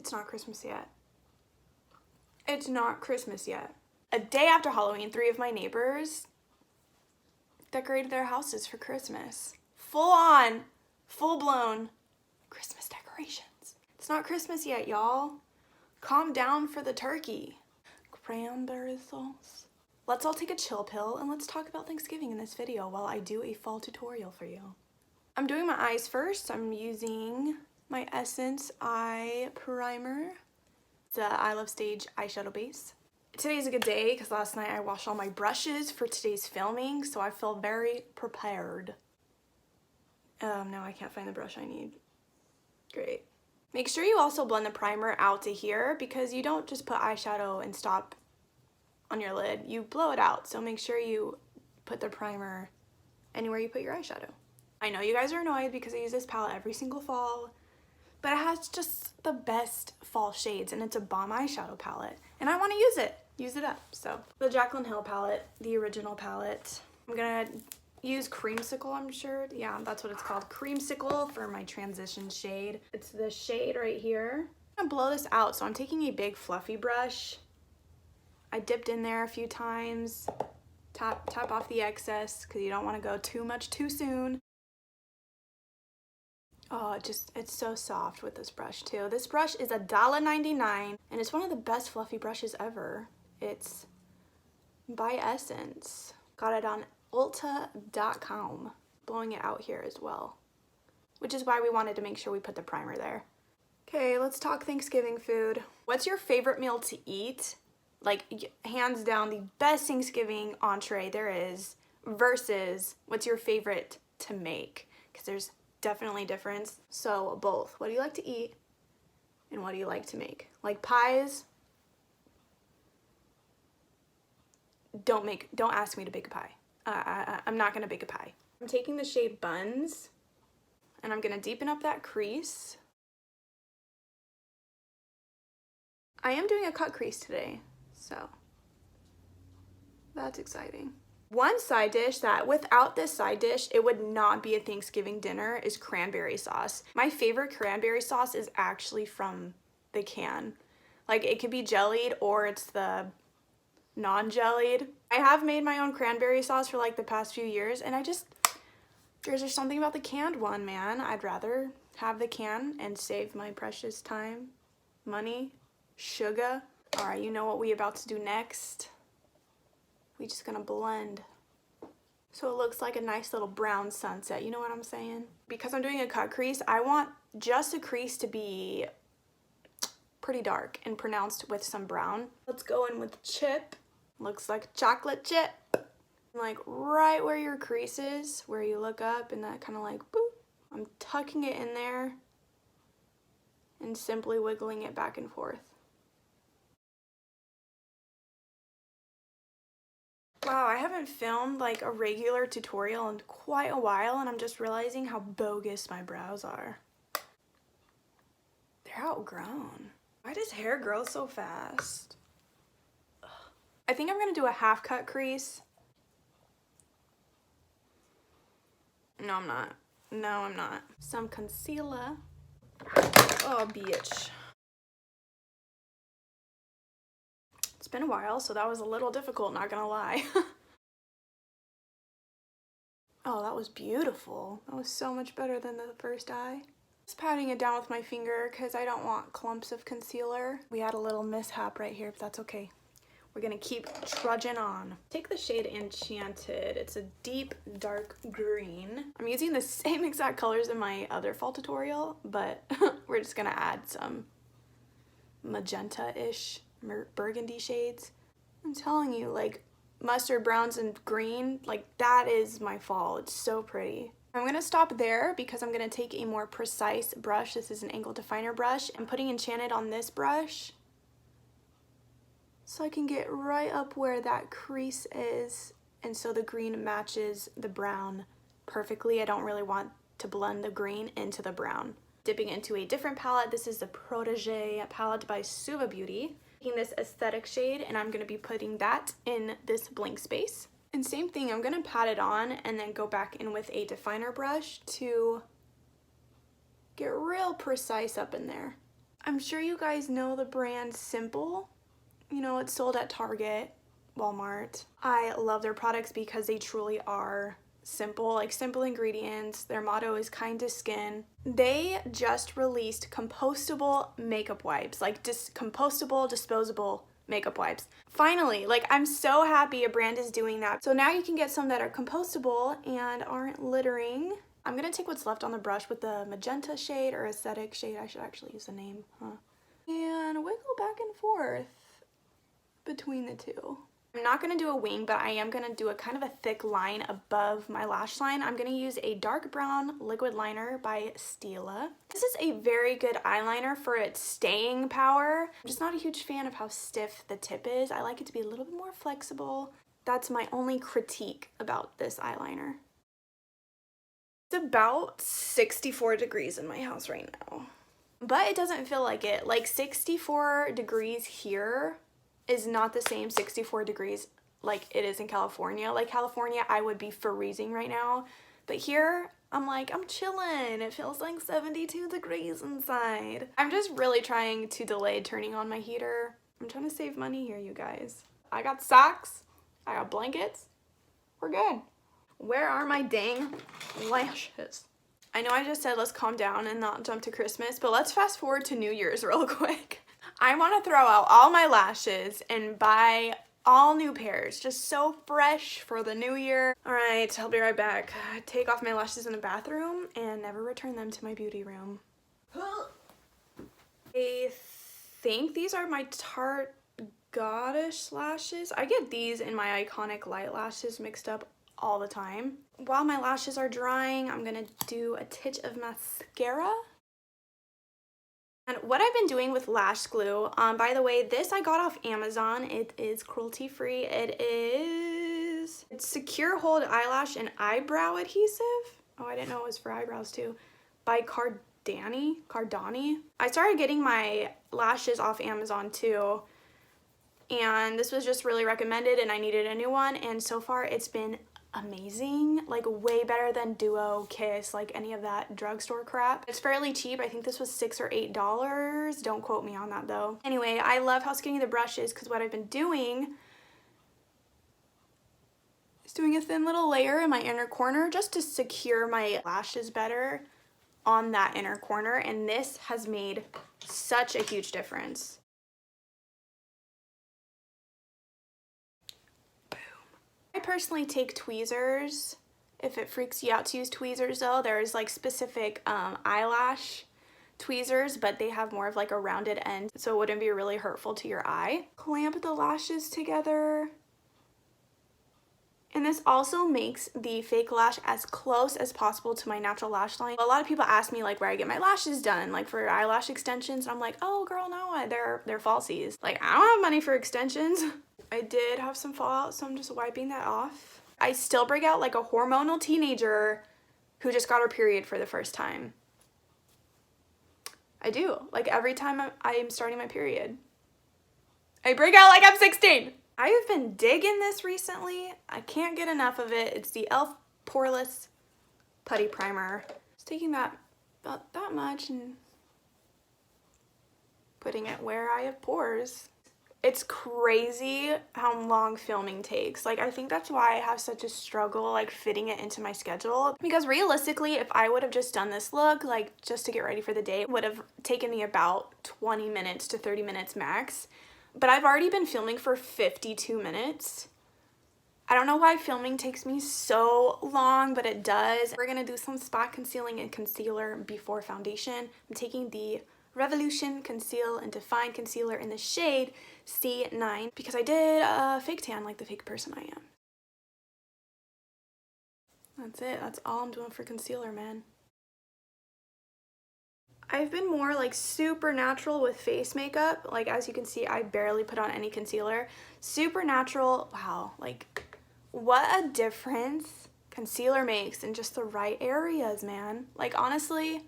It's not Christmas yet. It's not Christmas yet. A day after Halloween, 3 of my neighbors decorated their houses for Christmas. Full on, full blown Christmas decorations. It's not Christmas yet, y'all. Calm down for the turkey. Cranberry sauce. Let's all take a chill pill and let's talk about Thanksgiving in this video while I do a fall tutorial for you. I'm doing my eyes first. I'm using my Essence Eye Primer. It's a I Love Stage eyeshadow base. Today's a good day because last night I washed all my brushes for today's filming, so I feel very prepared. Now I can't find the brush I need. Great. Make sure you also blend the primer out to here because you don't just put eyeshadow and stop on your lid. You blow it out, so make sure you put the primer anywhere you put your eyeshadow. I know you guys are annoyed because I use this palette every single fall, but it has just the best fall shades and it's a bomb eyeshadow palette and I want to use it up. So the Jaclyn Hill palette, the original palette, I'm gonna use Creamsicle, I'm sure. Yeah, that's what it's called, Creamsicle, for my transition shade. It's the shade right here. I'm gonna blow this out, so I'm taking a big fluffy brush. I dipped in there a few times, tap off the excess because you don't want to go too much too soon. Oh, it's so soft with this brush too. This brush is $1.99 and it's one of the best fluffy brushes ever. It's by Essence. Got it on Ulta.com. Blowing it out here as well, which is why we wanted to make sure we put the primer there. Okay, let's talk Thanksgiving food. What's your favorite meal to eat? Like, hands down, the best Thanksgiving entree there is versus what's your favorite to make? Because there's definitely a difference. So both. What do you like to eat and what do you like to make? Like pies, don't ask me to bake a pie. I'm not gonna bake a pie. I'm taking the shade Buns and I'm gonna deepen up that crease. I am doing a cut crease today, so that's exciting. One side dish that without this side dish, it would not be a Thanksgiving dinner is cranberry sauce. My favorite cranberry sauce is actually from the can. Like, it could be jellied or it's the non-jellied. I have made my own cranberry sauce for like the past few years and there's just something about the canned one, man. I'd rather have the can and save my precious time, money, sugar. All right, you know what we about to do next? We just gonna blend so it looks like a nice little brown sunset, you know what I'm saying? Because I'm doing a cut crease, I want just a crease to be pretty dark and pronounced with some brown. Let's go in with chip. Looks like chocolate chip. Like right where your crease is, where you look up and that kind of like boop. I'm tucking it in there and simply wiggling it back and forth. Wow, I haven't filmed like a regular tutorial in quite a while and I'm just realizing how bogus my brows are. They're outgrown. Why does hair grow so fast? Ugh. I think I'm gonna do a half cut crease. No, I'm not. No, I'm not. Some concealer. Oh, bitch. It's been a while, so that was a little difficult, not gonna lie. Oh, that was beautiful. That was so much better than the first eye. Just patting it down with my finger because I don't want clumps of concealer. We had a little mishap right here, but that's okay. We're gonna keep trudging on. Take the shade Enchanted. It's a deep dark green. I'm using the same exact colors in my other fall tutorial, but we're just gonna add some magenta-ish burgundy shades. I'm telling you, like mustard browns and green, like that is my fall. It's so pretty. I'm gonna stop there because I'm gonna take a more precise brush. This is an angle definer brush. I'm putting Enchanted on this brush so I can get right up where that crease is and so the green matches the brown perfectly. I don't really want to blend the green into the brown. Dipping into a different palette. This is the Protege palette by Suva Beauty. Taking this aesthetic shade and I'm gonna be putting that in this blank space. And same thing, I'm gonna pat it on and then go back in with a definer brush to get real precise up in there. I'm sure you guys know the brand Simple. You know, it's sold at Target, Walmart. I love their products because they truly are simple, like simple ingredients. Their motto is kind to skin. They just released compostable makeup wipes, like compostable, disposable makeup wipes. Finally, like I'm so happy a brand is doing that. So now you can get some that are compostable and aren't littering. I'm gonna take what's left on the brush with the magenta shade or aesthetic shade. I should actually use the name, huh? And wiggle back and forth between the two. I'm not gonna do a wing, but I am gonna do a kind of a thick line above my lash line. I'm gonna use a dark brown liquid liner by Stila. This is a very good eyeliner for its staying power. I'm just not a huge fan of how stiff the tip is. I like it to be a little bit more flexible. That's my only critique about this eyeliner. It's about 64 degrees in my house right now, but it doesn't feel like it. Like 64 degrees here is not the same 64 degrees like it is in California. Like California, I would be freezing right now, but here I'm like, I'm chilling. It feels like 72 degrees inside. I'm just really trying to delay turning on my heater. I'm trying to save money here, you guys. I got socks, I got blankets, we're good. Where are my dang lashes? I know I just said let's calm down and not jump to Christmas, but let's fast forward to New Year's real quick. I want to throw out all my lashes and buy all new pairs, just so fresh for the new year. All right, I'll be right back. Take off my lashes in the bathroom and never return them to my beauty room. I think these are my Tarte Goddess lashes. I get these and my Iconic Light lashes mixed up all the time. While my lashes are drying, I'm gonna do a titch of mascara. And what I've been doing with Lash Glue, by the way, this I got off Amazon. It is cruelty free. It's Secure Hold Eyelash and Eyebrow Adhesive. Oh, I didn't know it was for eyebrows too. By Cardani. I started getting my lashes off Amazon too, and this was just really recommended and I needed a new one, and so far it's been amazing, like way better than Duo, Kiss, like any of that drugstore crap. It's fairly cheap. I think this was $6 or $8. Don't quote me on that though. Anyway, I love how skinny the brush is because what I've been doing is doing a thin little layer in my inner corner just to secure my lashes better on that inner corner, and this has made such a huge difference. I personally take tweezers. If it freaks you out to use tweezers though, there's like specific eyelash tweezers, but they have more of like a rounded end, so it wouldn't be really hurtful to your eye. Clamp the lashes together. And this also makes the fake lash as close as possible to my natural lash line. A lot of people ask me like where I get my lashes done, like for eyelash extensions. I'm like, oh girl, no, they're falsies. Like I don't have money for extensions. I did have some fallout, so I'm just wiping that off. I still break out like a hormonal teenager who just got her period for the first time. I do. Like every time I'm starting my period, I break out like I'm 16. I have been digging this recently. I can't get enough of it. It's the e.l.f. Poreless Putty Primer. Just taking that about that much and putting it where I have pores. It's crazy how long filming takes. Like I think that's why I have such a struggle like fitting it into my schedule, because realistically if I would have just done this look like just to get ready for the day, it would have taken me about 20 minutes to 30 minutes max. But I've already been filming for 52 minutes. I don't know why filming takes me so long, but it does. We're gonna do some spot concealing and concealer before foundation. I'm taking the Revolution Conceal and Define Concealer in the shade C9 because I did a fake tan like the fake person I am. That's it. That's all I'm doing for concealer, man. I've been more like super natural with face makeup. Like as you can see, I barely put on any concealer. Super natural. Wow, like what a difference concealer makes in just the right areas, man. Like honestly,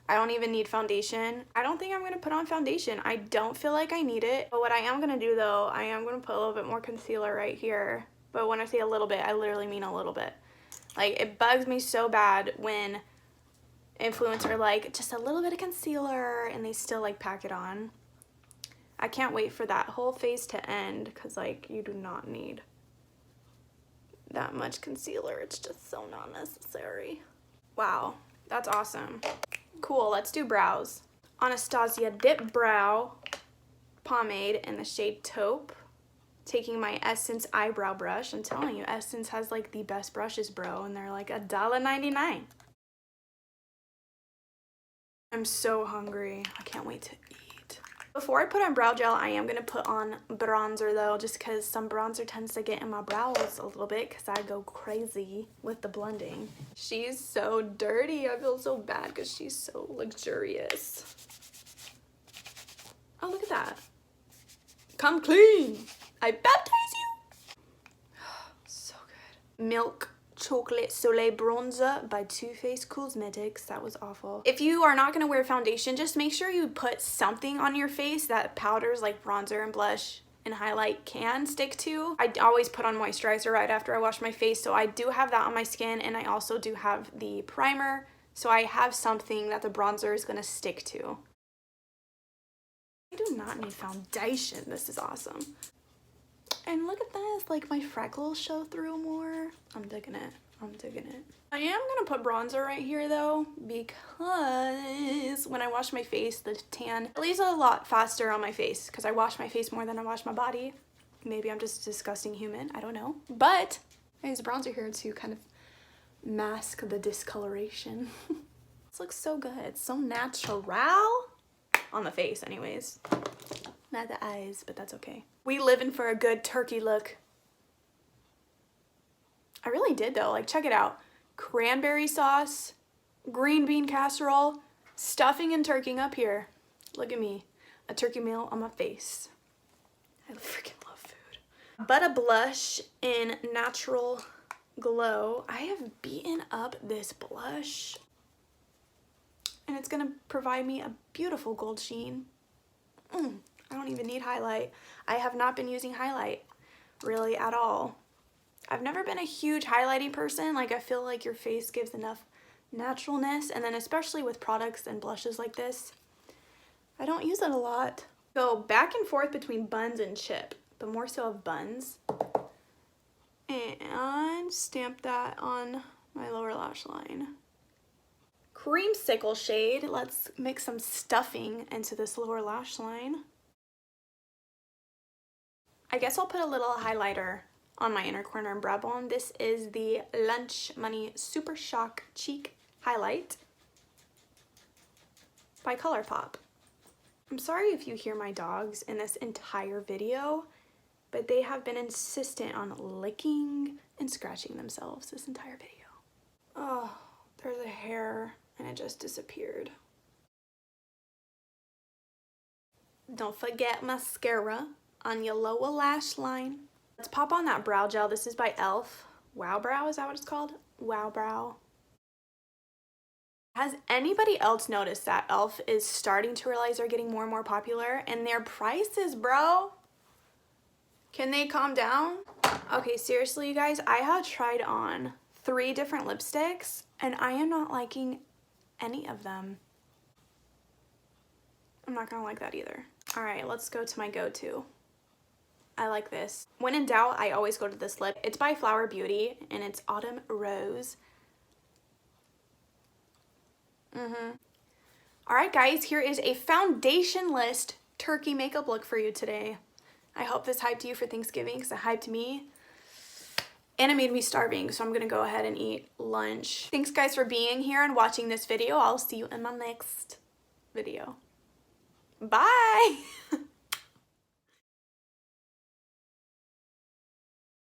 I don't even need foundation. I don't think I'm gonna put on foundation. I don't feel like I need it. But what I am gonna do though, I am gonna put a little bit more concealer right here. But when I say a little bit, I literally mean a little bit. Like it bugs me so bad when influencer like just a little bit of concealer and they still like pack it on. I can't wait for that whole face to end because like you do not need that much concealer. It's just so not necessary. Wow, that's awesome. Cool, let's do brows. Anastasia Dip Brow pomade in the shade Taupe. Taking my Essence eyebrow brush. I'm telling you, Essence has like the best brushes, bro, and they're like $1.99. I'm so hungry. I can't wait to eat. Before I put on brow gel, I am going to put on bronzer though, just because some bronzer tends to get in my brows a little bit because I go crazy with the blending. She's so dirty. I feel so bad because she's so luxurious. Oh, look at that. Come clean. I baptize you. So good. Milk Chocolate Soleil Bronzer by Too Faced Cosmetics. That was awful. If you are not going to wear foundation, just make sure you put something on your face that powders like bronzer and blush and highlight can stick to. I always put on moisturizer right after I wash my face, so I do have that on my skin, and I also do have the primer, so I have something that the bronzer is going to stick to. I do not need foundation. This is awesome. And look at this, like my freckles show through more. I'm digging it. I'm digging it. I am gonna put bronzer right here though, because when I wash my face, the tan leaves a lot faster on my face because I wash my face more than I wash my body. Maybe I'm just a disgusting human, I don't know. But I use bronzer here to kind of mask the discoloration. This looks so good. It's so natural. On the face anyways. Not the eyes, but that's okay. We living for a good turkey look. I really did though, like check it out. Cranberry sauce, green bean casserole, stuffing and turkey up here. Look at me, a turkey meal on my face. I freaking love food. But a blush in Natural Glow. I have beaten up this blush and it's gonna provide me a beautiful gold sheen. I don't even need highlight. I have not been using highlight really at all. I've never been a huge highlighting person. Like I feel like your face gives enough naturalness, and then especially with products and blushes like this, I don't use it a lot. Go back and forth between buns and chip, but more so of buns. And stamp that on my lower lash line. Creamsicle shade. Let's mix some stuffing into this lower lash line. I guess I'll put a little highlighter on my inner corner and brow bone. This is the Lunch Money Super Shock Cheek Highlight by Colourpop. I'm sorry if you hear my dogs in this entire video, but they have been insistent on licking and scratching themselves this entire video. Oh, there's a hair and it just disappeared. Don't forget mascara on your lower lash line. Let's pop on that brow gel. This is by e.l.f. Wow Brow, is that what it's called? Wow Brow. Has anybody else noticed that e.l.f. is starting to realize they're getting more and more popular? And their prices, bro. Can they calm down? Okay, seriously, you guys, I have tried on 3 different lipsticks and I am not liking any of them. I'm not gonna like that either. All right, let's go to my go-to. I like this. When in doubt, I always go to this lip. It's by Suva Beauty and it's Autumn Rose. All right, guys, here is a foundation-less turkey makeup look for you today. I hope this hyped you for Thanksgiving because it hyped me. And it made me starving, so I'm gonna go ahead and eat lunch. Thanks, guys, for being here and watching this video. I'll see you in my next video. Bye!